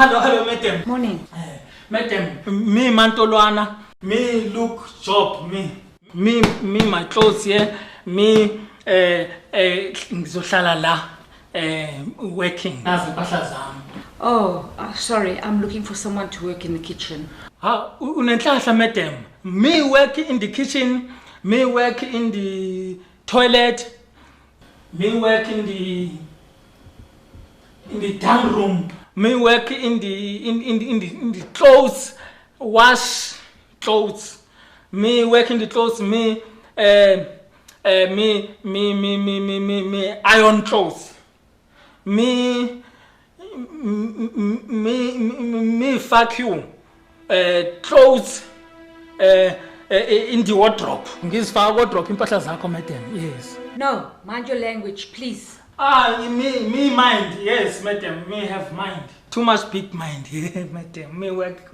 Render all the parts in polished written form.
Hello, madam. Morning. Madam, me Mantolwana, me look job, me my clothes here, me ngizohlala la working. Nazi impahla zami. Oh, sorry. I'm looking for someone to work in the kitchen. Unenhlahla madam. Me work in the kitchen, me work in the toilet, me work in the dining room, me work in the clothes, wash clothes, me work in the clothes, me iron clothes, me vacuum clothes in the wardrobe. Ngizifaka wardrobe impahla zakho madam. Yes. No, mind your language, please. Me mind. Yes, madam. Me have mind. Too much big mind. Madam. Me work.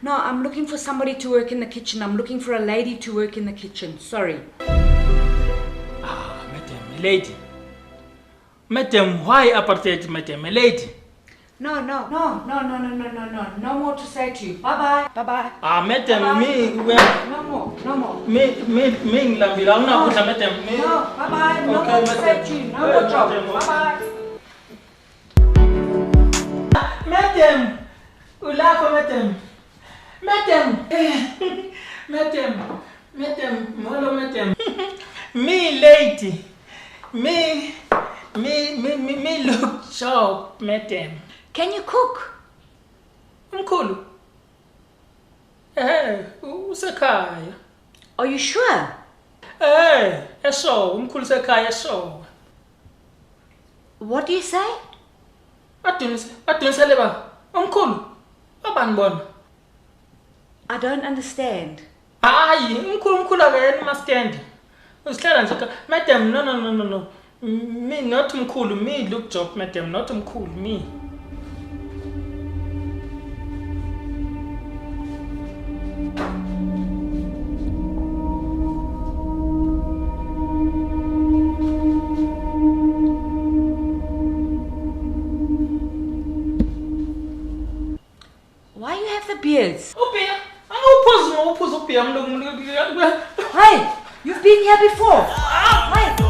No, I'm looking for somebody to work in the kitchen. I'm looking for a lady to work in the kitchen. Sorry. Madam, a lady. Madam, why apartheid, madam? A lady? No. No more to say to you. Bye-bye. Madam, Bye-bye. me, No more. me, ngilambila, awunakudla, madam. Me. No, bye-bye. No Okay, more to madam. say to you. No more job. Madam, okay. Bye-bye. Madam, ulapho, madam. Madam, hello, madam. Me lady, me look job, madam. Can you cook? Umkhulu. Usekhaya. Are you sure? Eso, umkhulu usekhaya eso. What do you say? Adunisele ba. Umkhulu. Abani bona? I don't understand. Hayi, umkhulu akayena mastand. Usihlala nje madam, no. Me not umkhulu, me look job, madam, not umkhulu, me. Why you have the beards? Upia, uphuza upia. Hey, you've been here before. Hey.